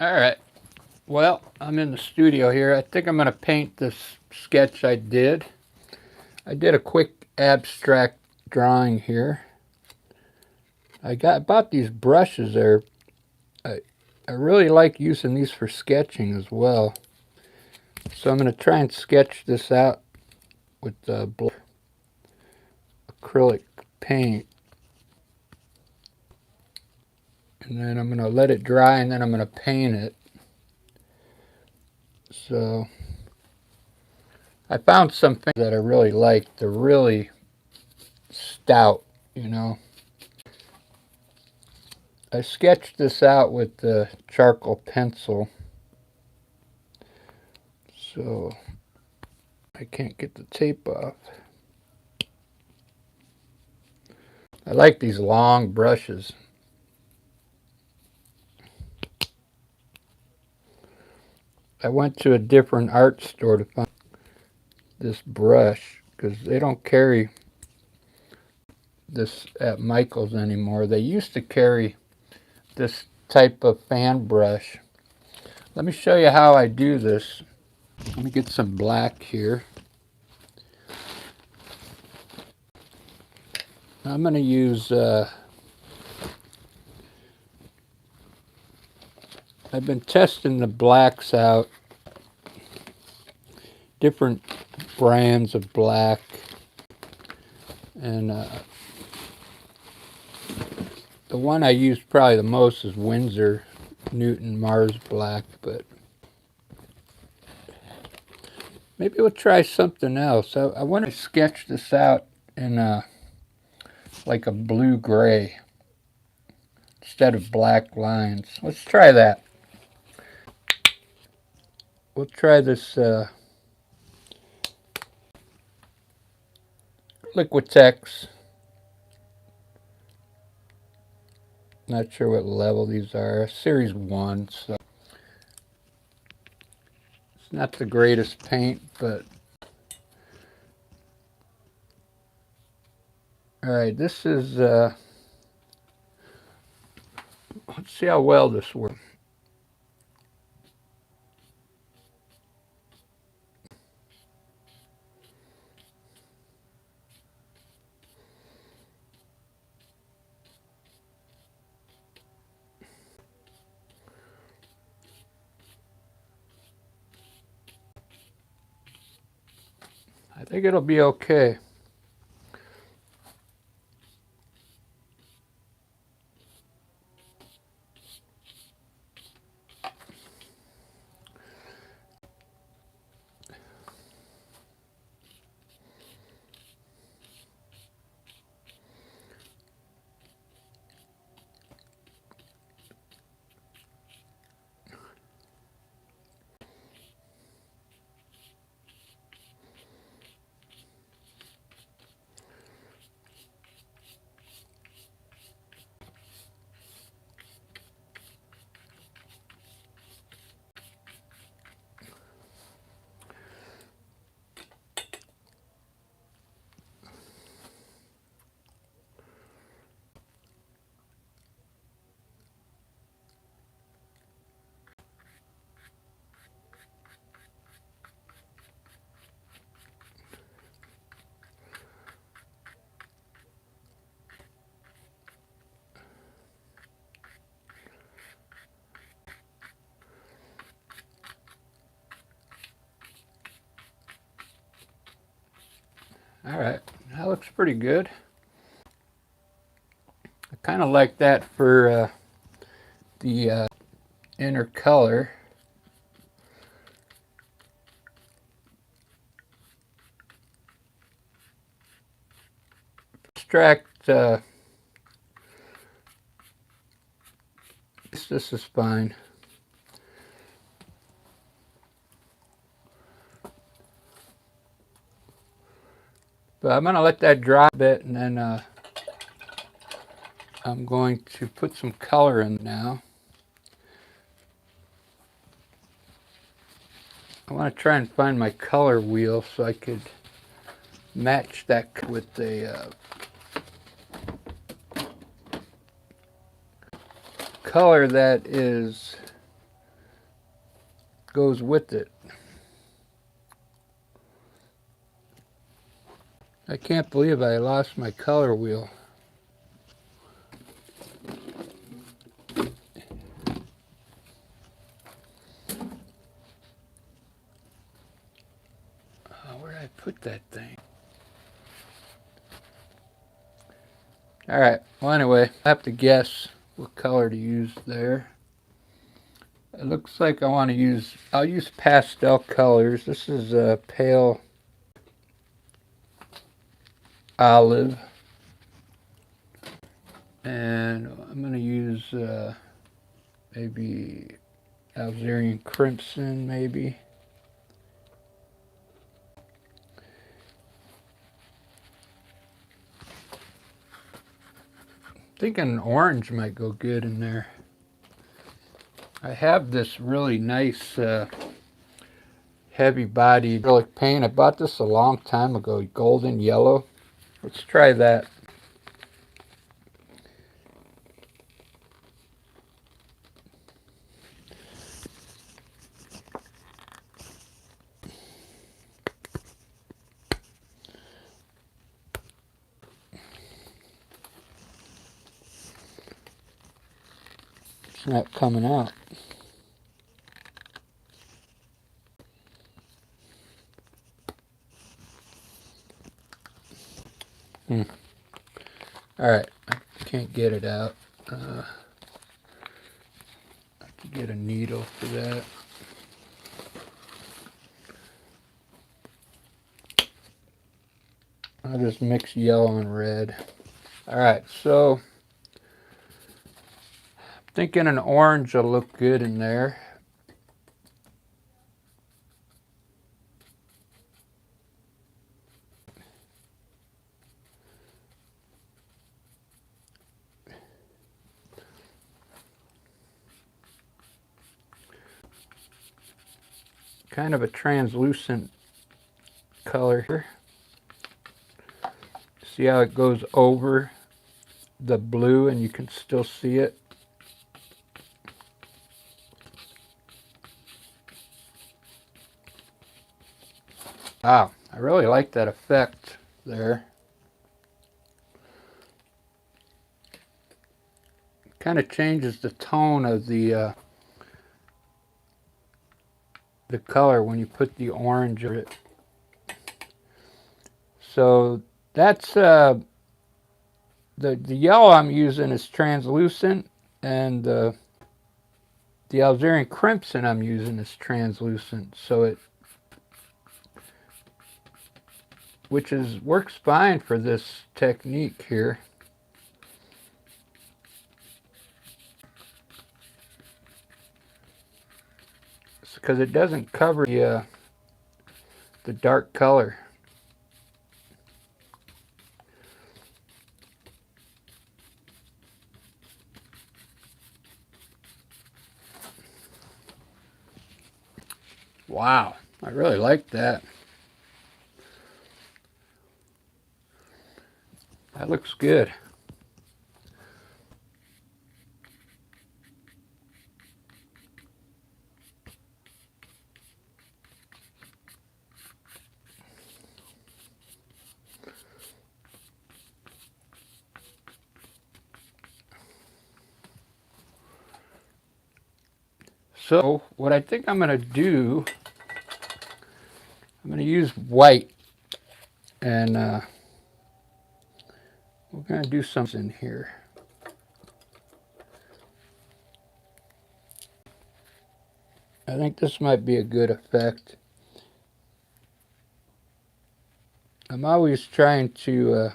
Alright, well, I'm in the studio here. I think I'm going to paint this sketch I did. I did a quick abstract drawing here. I bought these brushes there. I really like using these for sketching as well. So I'm going to try and sketch this out with acrylic paint. And then I'm going to let it dry and then I'm going to paint it. So I found some things that I really like. They're really stout, you know. I sketched this out with the charcoal pencil. So I can't get the tape off. I like these long brushes. I went to a different art store to find this brush because they don't carry this at Michael's anymore. They used to carry this type of fan brush. Let me show you how I do this. Let me get some black here. I'm going to use, I've been testing the blacks out, different brands of black, and the one I use probably the most is Winsor Newton Mars Black, but maybe we'll try something else. I want to sketch this out in like a blue-gray instead of black lines. Let's try that. We'll try this Liquitex. Not sure what level these are. Series 1, so it's not the greatest paint, but alright, this is let's see how well this works. I think it'll be okay. Alright, that looks pretty good. I kind of like that for the inner color. Extract, this is fine. But I'm going to let that dry a bit, and then I'm going to put some color in now. I want to try and find my color wheel so I could match that with a color that is goes with it. I can't believe I lost my color wheel. Where did I put that thing? Alright, well anyway, I have to guess what color to use there. It looks like I'll use pastel colors. This is a pale olive. And I'm going to use maybe Algerian crimson, maybe. Thinking orange might go good in there. I have this really nice heavy bodied acrylic paint. I bought this a long time ago, golden yellow. Let's try that. It's not coming out. Alright, I can't get it out. I have to get a needle for that. I'll just mix yellow and red. Alright, so I'm thinking an orange will look good in there. Kind of a translucent color here. See how it goes over the blue and you can still see it? Wow, I really like that effect there. Kind of changes the tone of the color when you put the orange in it. So that's the yellow I'm using is translucent, and the Algerian crimson I'm using is translucent. So it, which works fine for this technique here. Because it doesn't cover the dark color. Wow, I really like that. That looks good. So what I think I'm going to do, I'm going to use white, and we're going to do something in here. I think this might be a good effect. I'm always trying to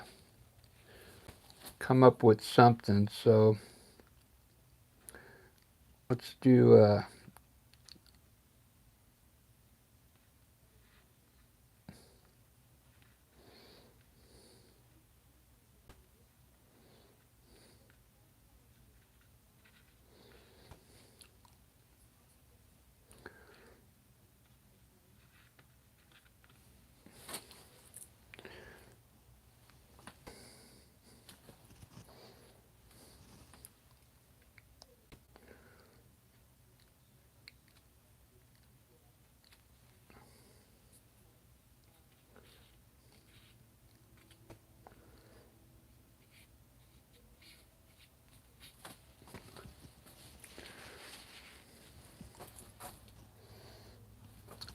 come up with something, so let's do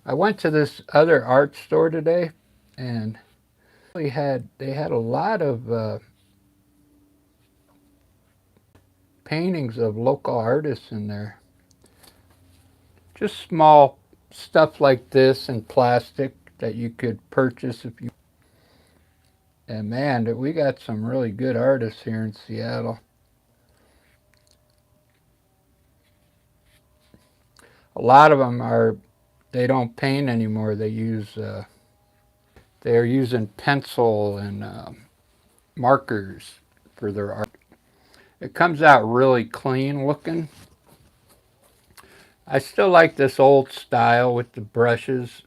I went to this other art store today, and they had a lot of paintings of local artists in there. Just small stuff like this in plastic that you could purchase if you. And man, we got some really good artists here in Seattle. A lot of them they don't paint anymore. They're using pencil and markers for their art. It comes out really clean looking. I still like this old style with the brushes.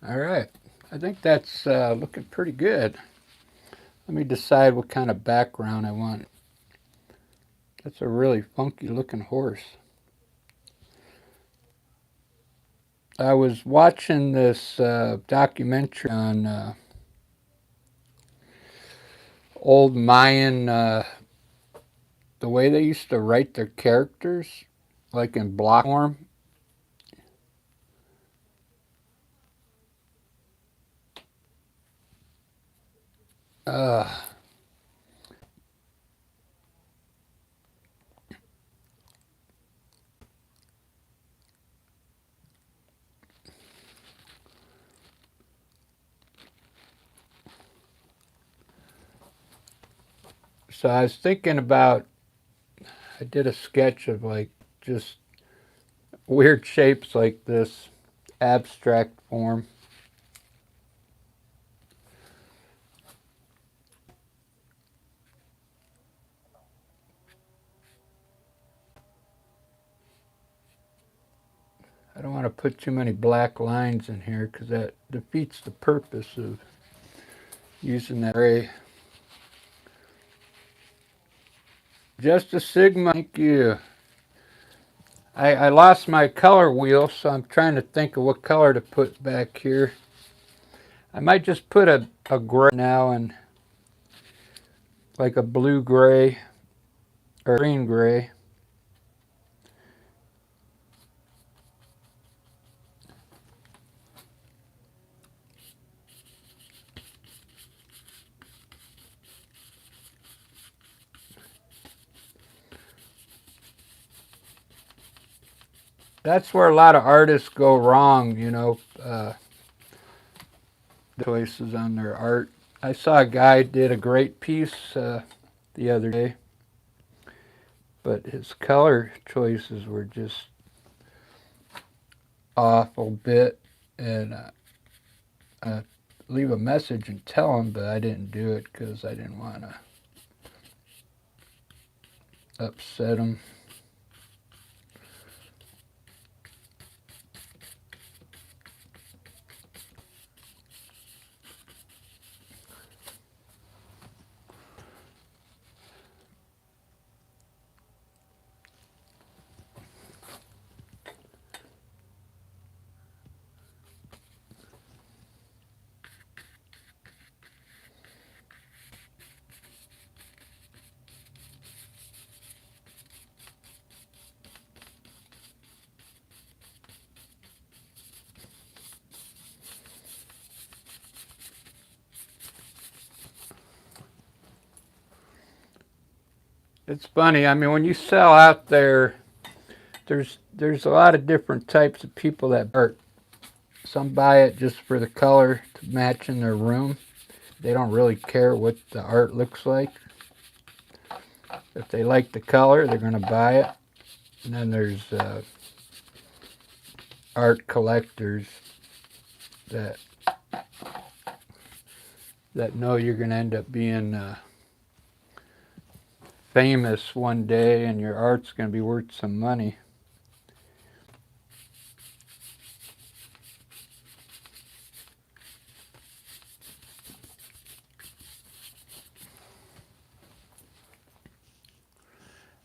All right, I think that's looking pretty good. Let me decide what kind of background I want. That's a really funky looking horse. I was watching this documentary on old Mayan, the way they used to write their characters, like in block form. Uh, so I was thinking about, I did a sketch of like just weird shapes like this, abstract form. I don't want to put too many black lines in here because that defeats the purpose of using that gray. Just a Sigma, thank you. I lost my color wheel, so I'm trying to think of what color to put back here. I might just put a gray now, and like a blue gray or green gray. That's where a lot of artists go wrong, you know, the choices on their art. I saw a guy did a great piece the other day, but his color choices were just awful bit, and leave a message and tell him, but I didn't do it because I didn't want to upset him. It's funny. I mean, when you sell out there, there's a lot of different types of people that art. Some buy it just for the color to match in their room. They don't really care what the art looks like. If they like the color, they're going to buy it. And then there's art collectors that know you're going to end up being famous one day and your art's going to be worth some money.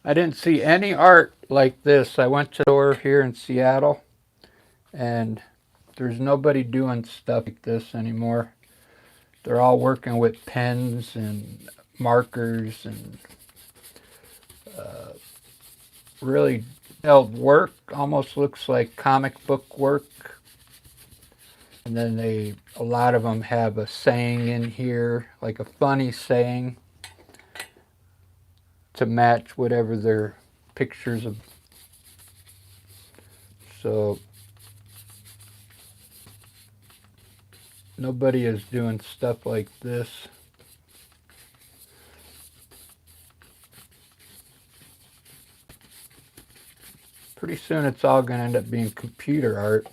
I didn't see any art like this. I went to the store here in Seattle, and there's nobody doing stuff like this anymore. They're all working with pens and markers and really detailed work. Almost looks like comic book work. And then a lot of them have a saying in here, like a funny saying, to match whatever their pictures of. So nobody is doing stuff like this. Pretty soon it's all going to end up being computer art.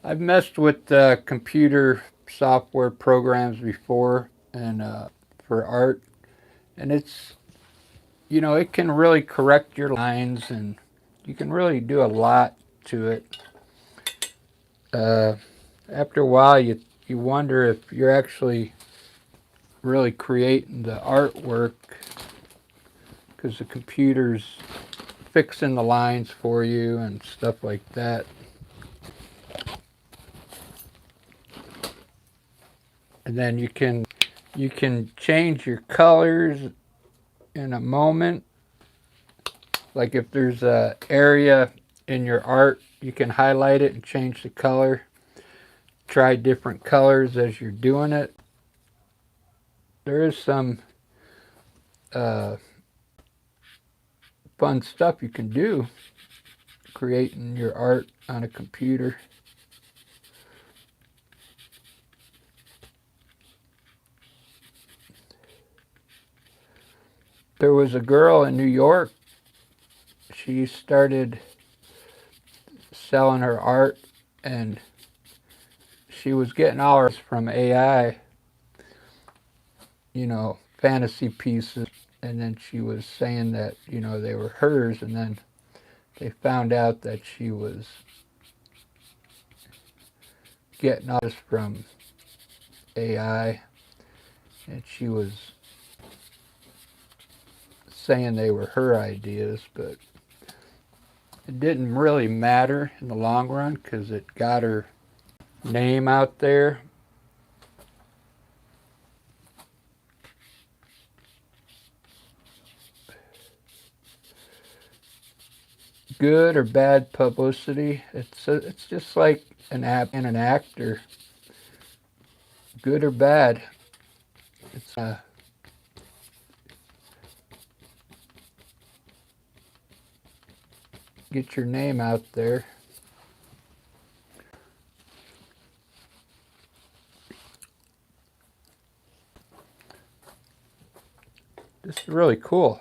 I've messed with computer software programs before and for art, and it's, you know, it can really correct your lines and you can really do a lot to it. After a while you wonder if you're actually really creating the artwork because the computer's fixing the lines for you and stuff like that. And then you can change your colors in a moment. Like if there's a area in your art, you can highlight it and change the color. Try different colors as you're doing it. There is some fun stuff you can do creating your art on a computer. There was a girl in New York. She started selling her art, and she was getting all hers from AI, you know, fantasy pieces. and then she was saying that, you know, they were hers, and then they found out that she was getting all this from AI, and she was saying they were her ideas, but it didn't really matter in the long run because it got her name out there. Good or bad publicity, it's just like an actor. Good or bad, it's get your name out there. This is really cool.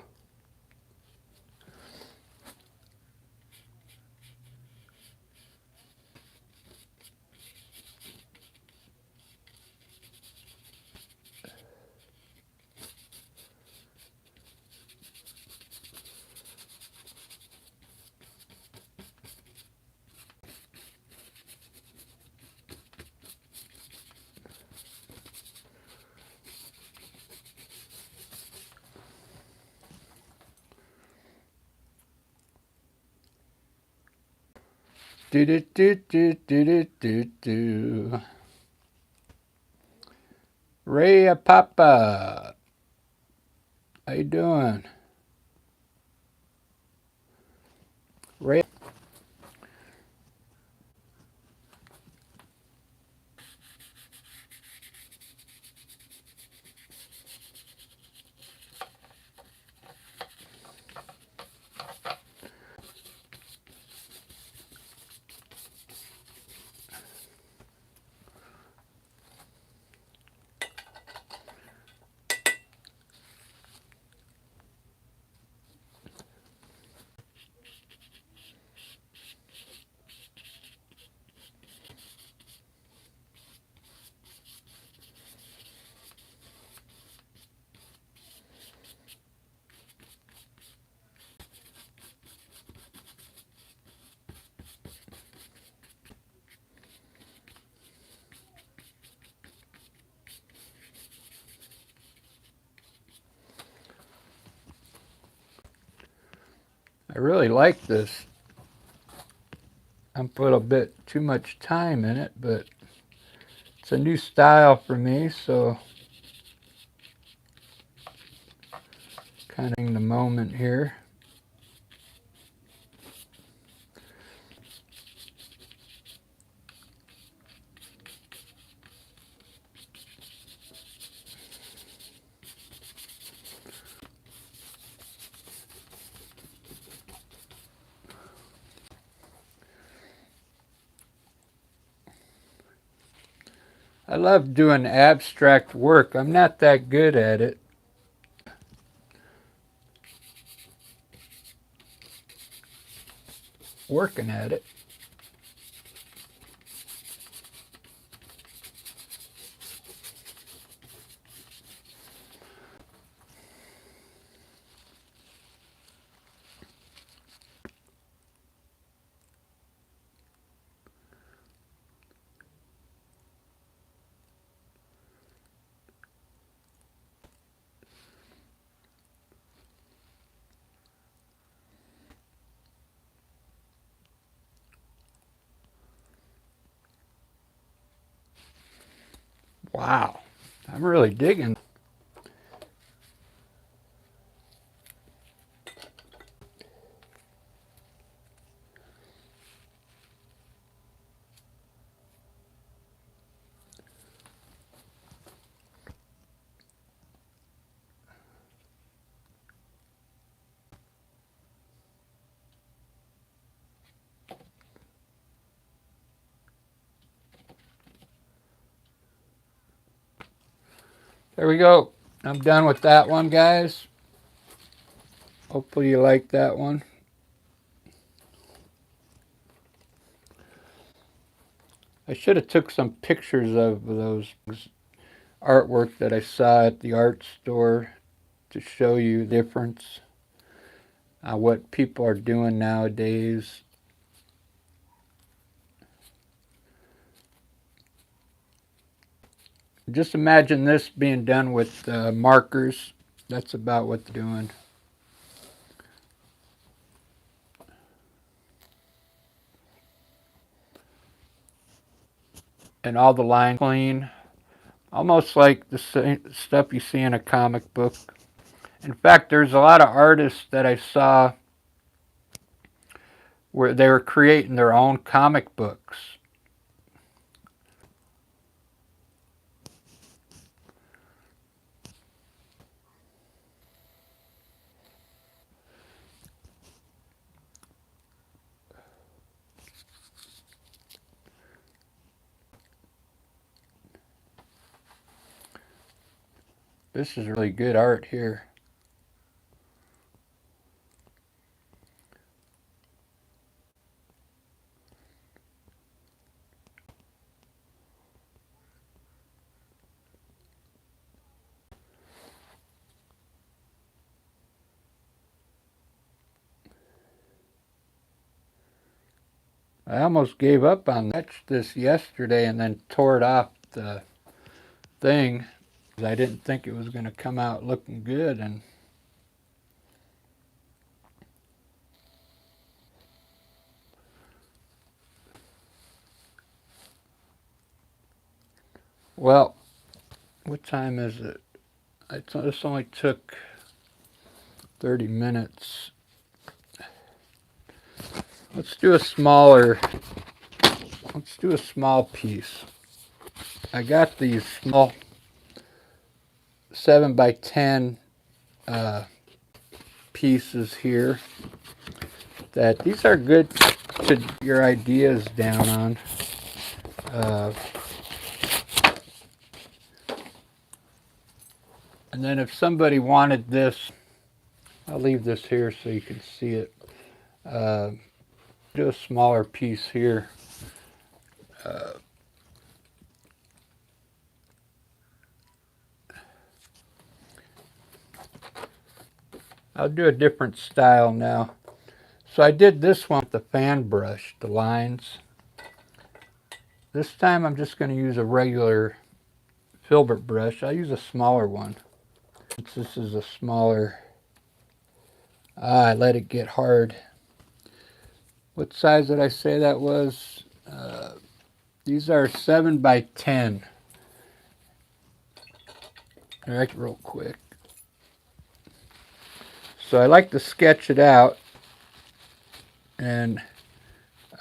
Do do do do do do do do. Ray Papa, how you doing? Ray. I really like this. I'm put a bit too much time in it, but it's a new style for me, so kind of in the moment here. I love doing abstract work. I'm not that good at it. Working at it. Wow, I'm really digging. There we go. I'm done with that one, guys. Hopefully you like that one. I should have took some pictures of those artwork that I saw at the art store to show you the difference, what people are doing nowadays. Just imagine this being done with markers. That's about what they're doing. And all the lines clean, almost like the same stuff you see in a comic book. In fact, there's a lot of artists that I saw where they were creating their own comic books. This is really good art here. I almost gave up on this yesterday and then tore it off the thing. I didn't think it was going to come out looking good, and well, what time is it? This only took 30 minutes. Let's do a small piece. I got these small 7 by 10 pieces here. These are good to get your ideas down on. And then if somebody wanted this, I'll leave this here so you can see it. Do a smaller piece here. I'll do a different style now. So I did this one with the fan brush, the lines. This time I'm just going to use a regular filbert brush. I'll use a smaller one. Since this is a smaller, I let it get hard. What size did I say that was? These are 7 by 10. All right, real quick. So I like to sketch it out, and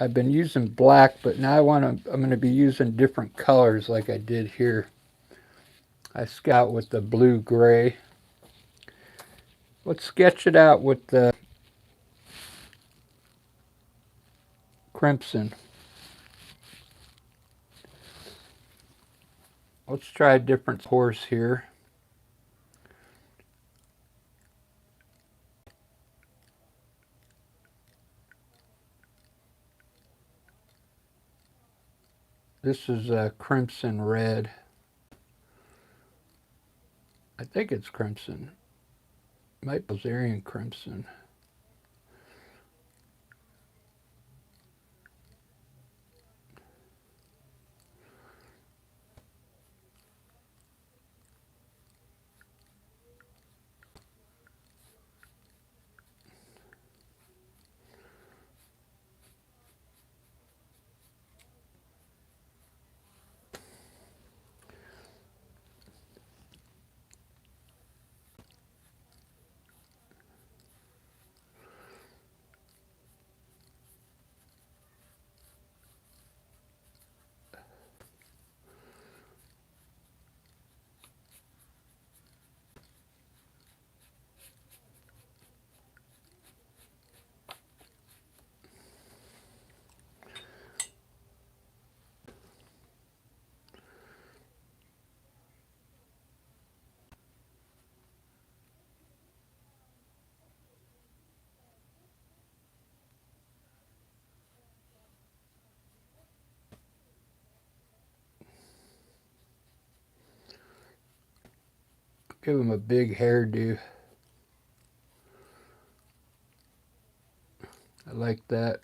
I've been using black, but now I'm going to be using different colors like I did here. I sketch out with the blue-gray. Let's sketch it out with the crimson. Let's try a different horse here. This is crimson red. I think it's crimson. Might be Bavarian crimson. Give him a big hairdo. like that.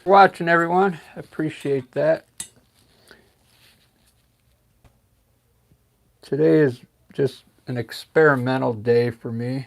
Watching, everyone. Appreciate that. Today is just an experimental day for me.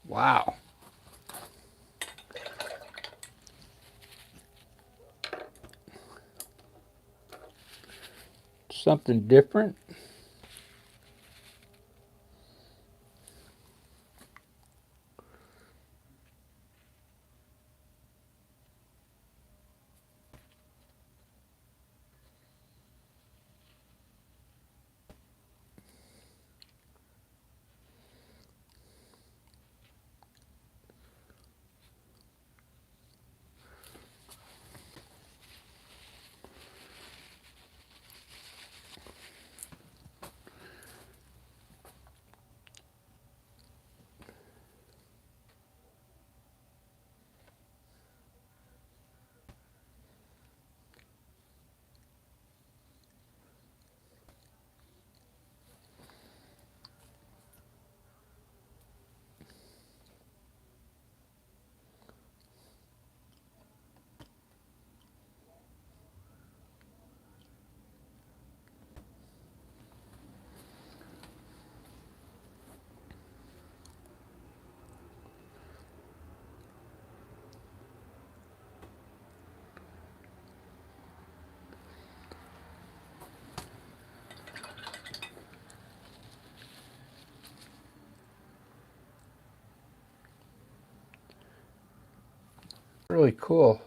Wow. Something different. Really cool.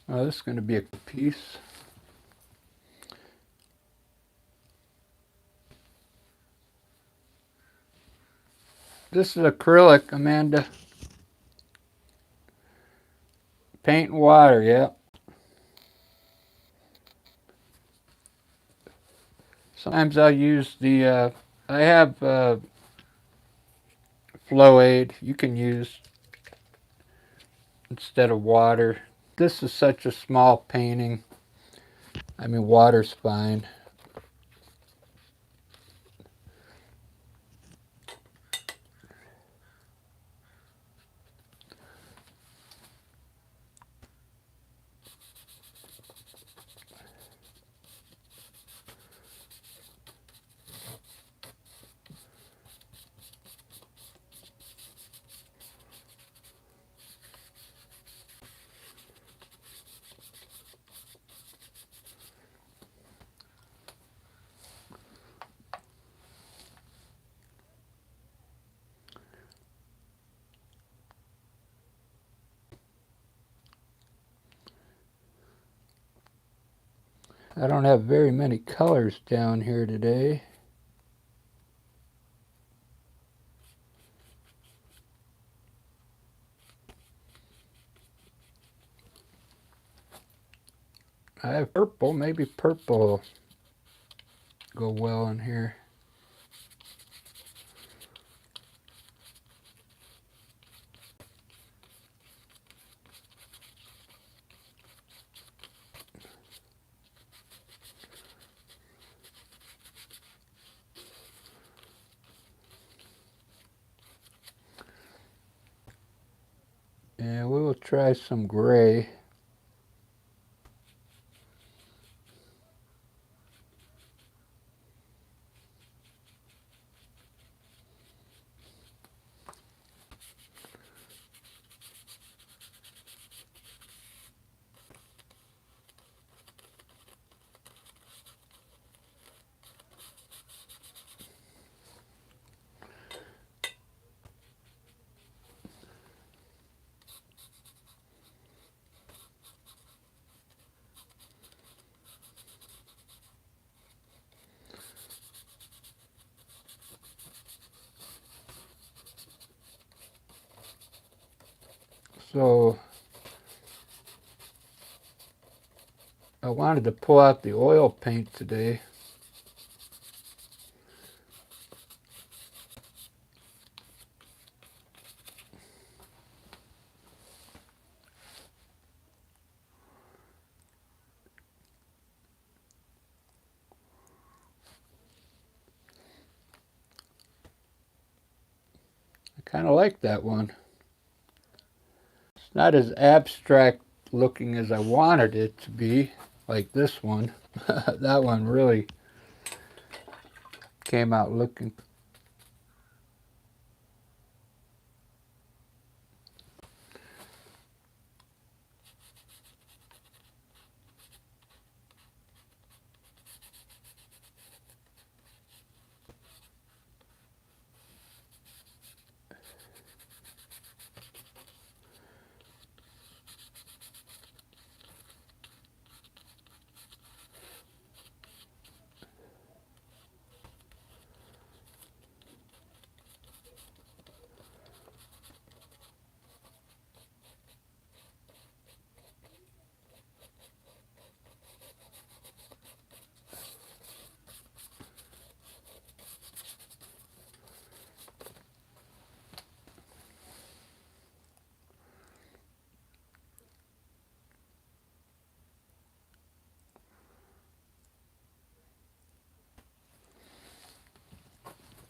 Oh, this is going to be a piece. This is acrylic, Amanda. Paint and water, yeah. Sometimes I'll use the, I have Flow Aid you can use instead of water. This is such a small painting. I mean, water's fine. I don't have very many colors down here today. I have purple. Maybe purple will go well in here. And we will try some gray. So I wanted to pull out the oil paint today. I kind of like that one. It's not as abstract looking as I wanted it to be, like this one. That one really came out looking.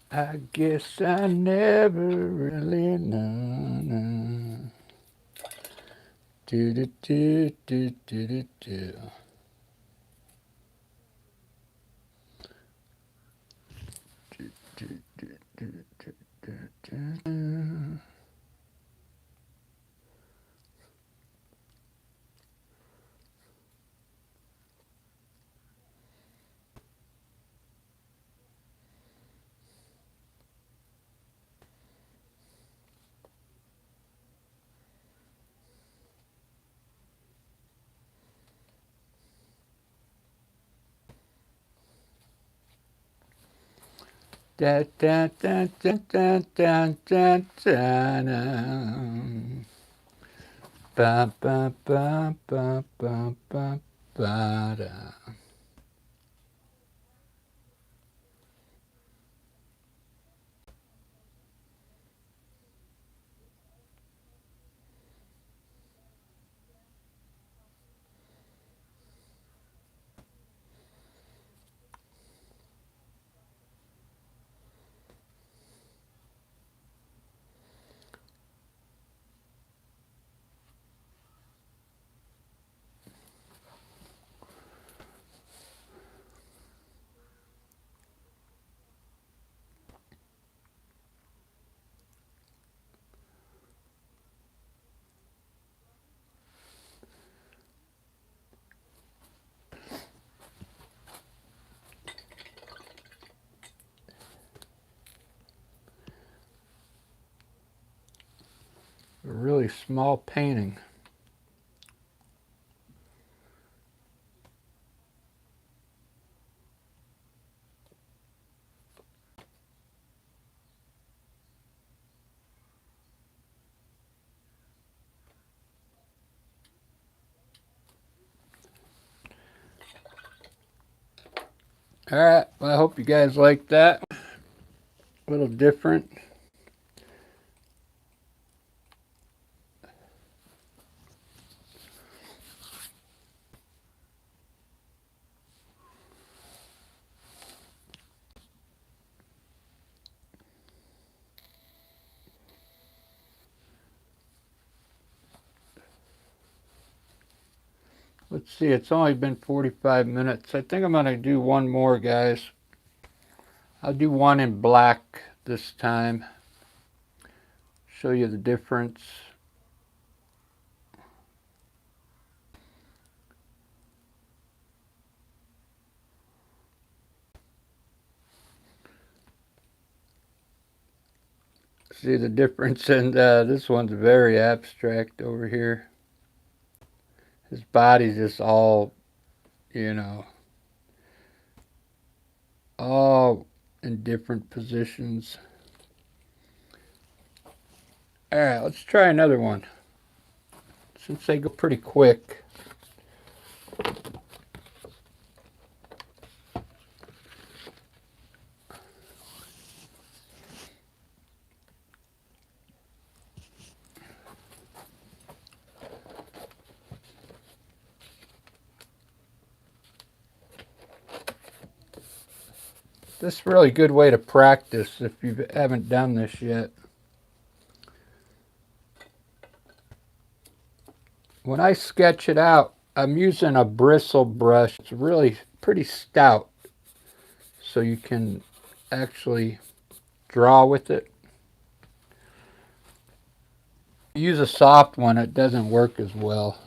I guess I never really know. Do do do do do do do. Da, da, da, da, da, da, da, da, da. Ba, ba, ba, ba, ba, ba, ba, da. A really small painting. Alright, well, I hope you guys like that. A little different. Let's see, it's only been 45 minutes. I think I'm going to do one more, guys. I'll do one in black this time. Show you the difference. See the difference, and this one's very abstract over here. His body's just all, you know, all in different positions. Alright, let's try another one. Since they go pretty quick. This is a really good way to practice if you haven't done this yet. When I sketch it out, I'm using a bristle brush. It's really pretty stout, so you can actually draw with it. Use a soft one, it doesn't work as well.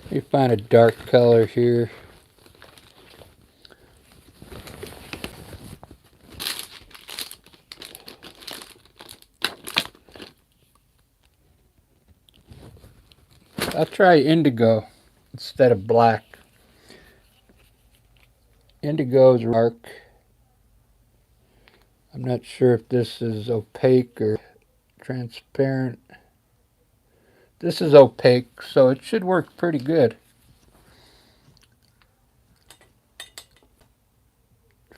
Let me find a dark color here. I'll try indigo instead of black. Indigo is dark. I'm not sure if this is opaque or transparent. This is opaque, so it should work pretty good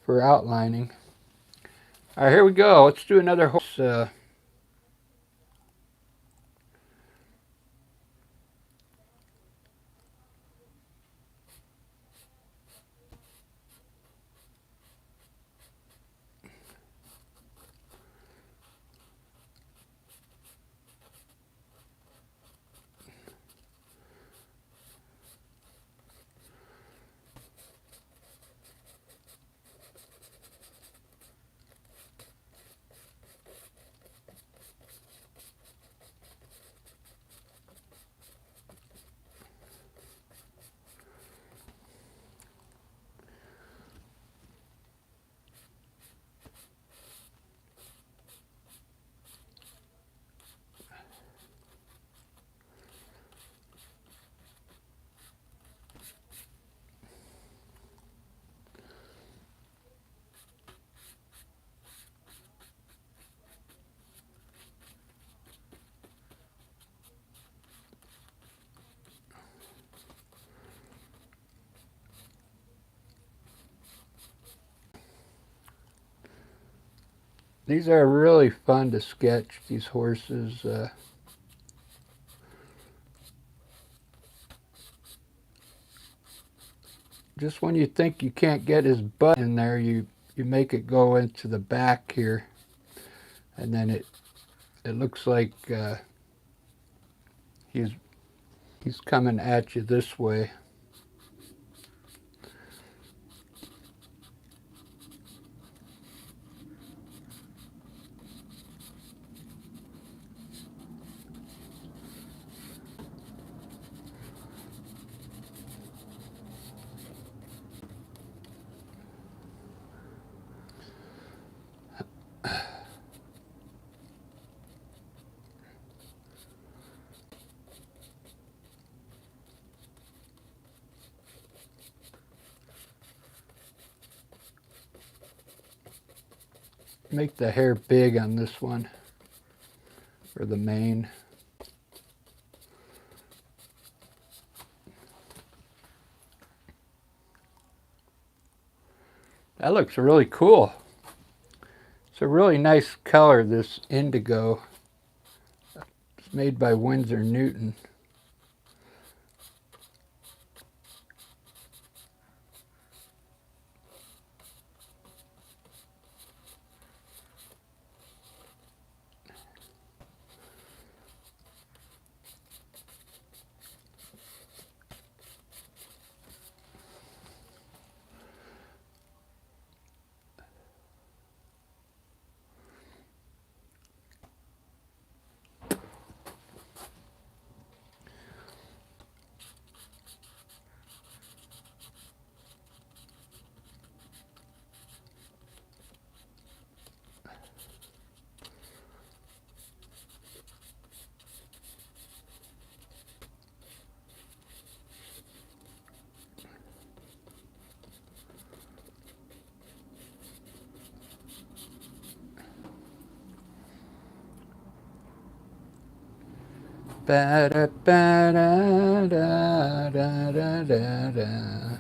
for outlining. All right, here we go. Let's do another horse. These are really fun to sketch, these horses. Just when you think you can't get his butt in there, you make it go into the back here, and then it looks like he's coming at you this way. Make the hair big on this one, for the mane. That looks really cool. It's a really nice color, this indigo. It's made by Winsor Newton. Ba da ba da da da da da da.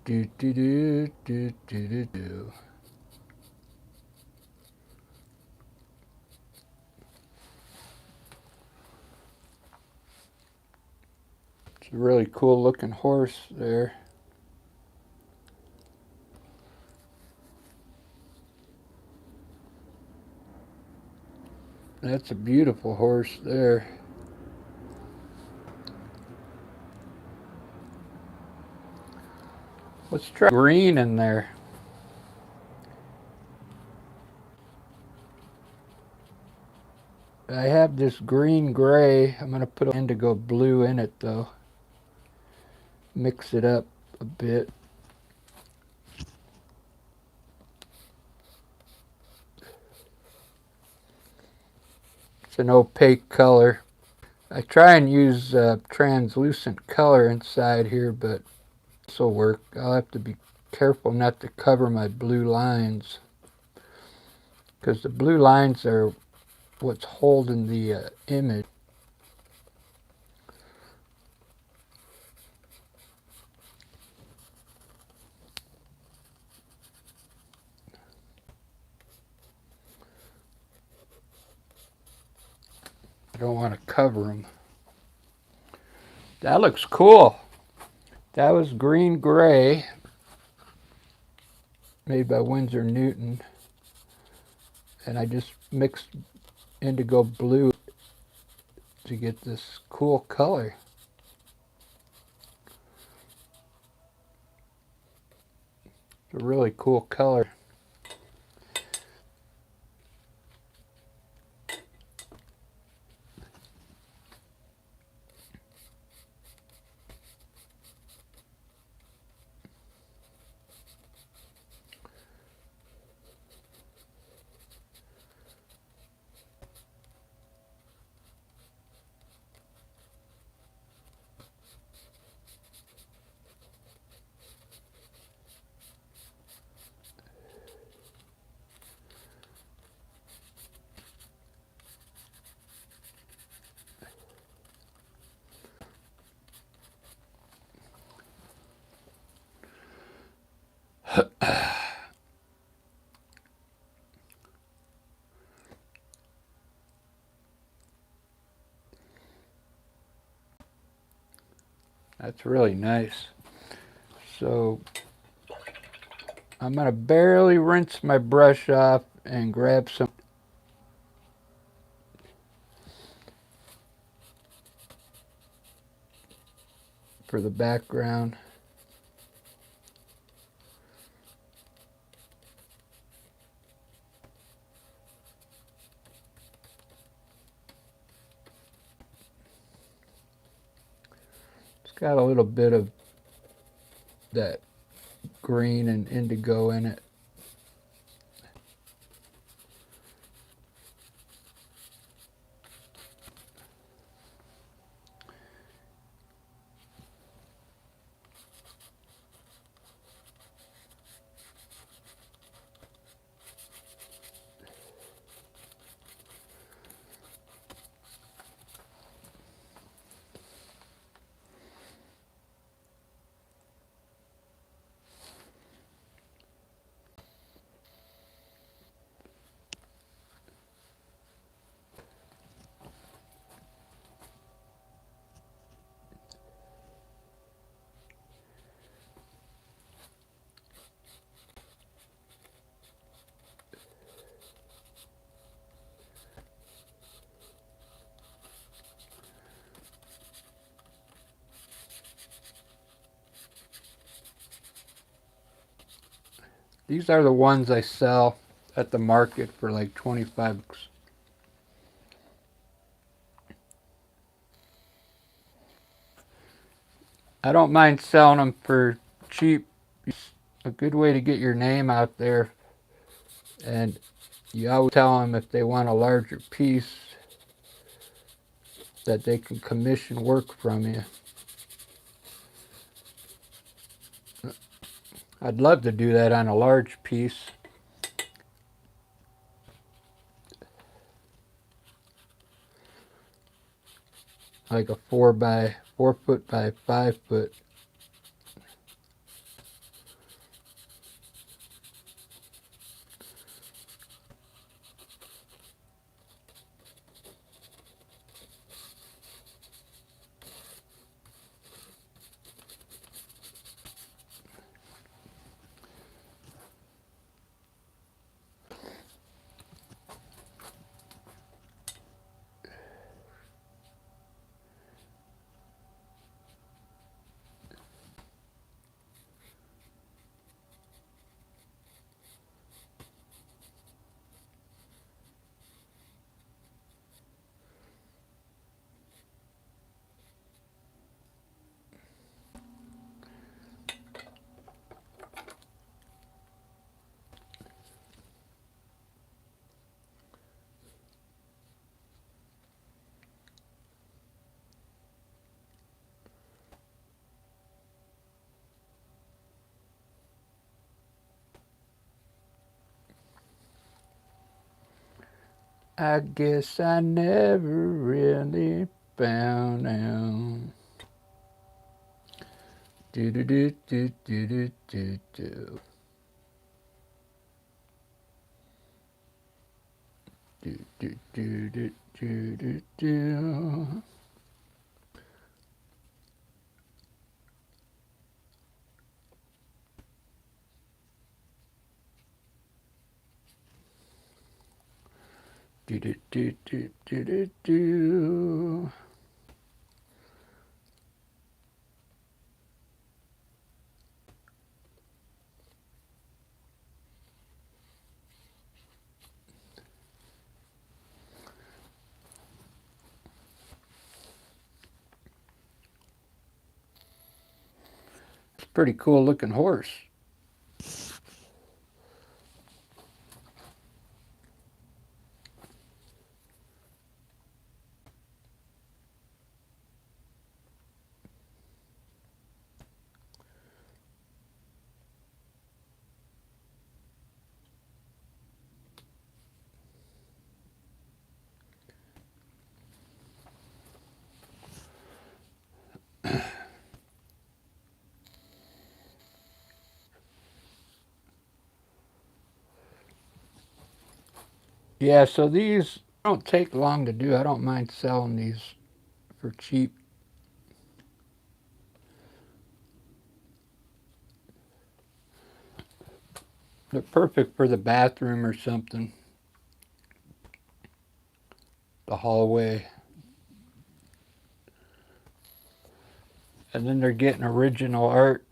Do do do do do do do. It's a really cool looking horse there. That's a beautiful horse there. Let's try green in there. I have this green gray. I'm going to put indigo blue in it though. Mix it up a bit. It's an opaque color. I try and use translucent color inside here, but this will work. I'll have to be careful not to cover my blue lines, because the blue lines are what's holding the image. I don't want to cover them. That looks cool. That was green gray, made by Winsor Newton, and I just mixed indigo blue to get this cool color. It's a really cool color. That's really nice. So I'm going to barely rinse my brush off and grab some for the background. It's got a little bit of that green and indigo in it. These are the ones I sell at the market for like 25 bucks. I don't mind selling them for cheap. It's a good way to get your name out there. And you always tell them if they want a larger piece that they can commission work from you. I'd love to do that on a large piece. Like a 4 foot by 5 foot. I guess I never really found out. Do do do do do do do do. Do do do do do do do. Do do do do do do do. It's a pretty cool looking horse. Yeah, so these don't take long to do. I don't mind selling these for cheap. They're perfect for the bathroom or something. The hallway. And then they're getting original art.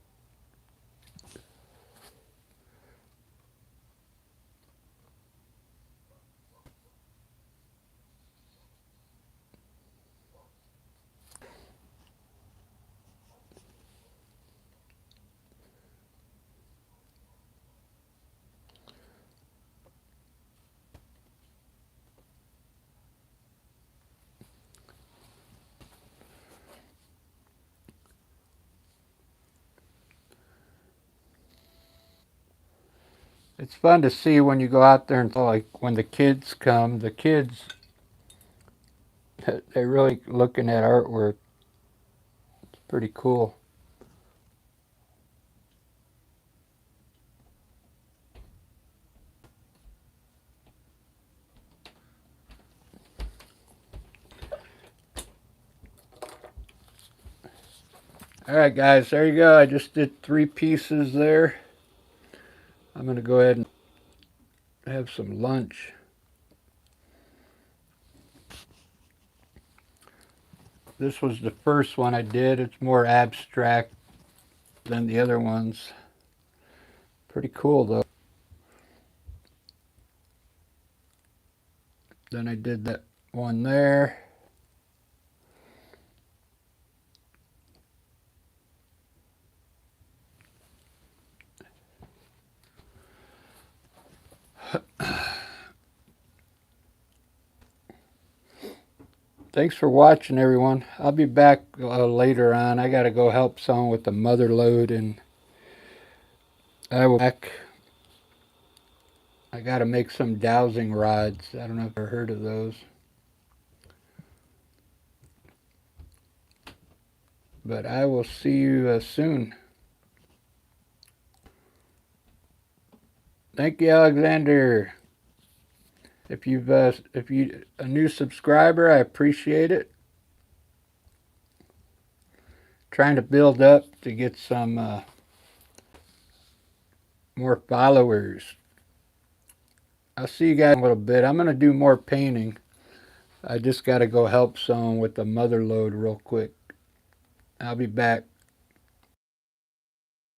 It's fun to see when you go out there and like when the kids come, the kids, they're really looking at artwork. It's pretty cool. All right, guys, there you go. I just did 3 pieces there. I'm going to go ahead and have some lunch. This was the first one I did. It's more abstract than the other ones. Pretty cool, though. Then I did that one there. Thanks for watching, everyone. I'll be back later on. I got to go help someone with the mother load, and I will back. I got to make some dowsing rods. I don't know if you've ever heard of those. But I will see you soon. Thank you, Alexander. If you a new subscriber, I appreciate it. Trying to build up to get some more followers. I'll see you guys in a little bit. I'm going to do more painting. I just got to go help someone with the mother load real quick. I'll be back.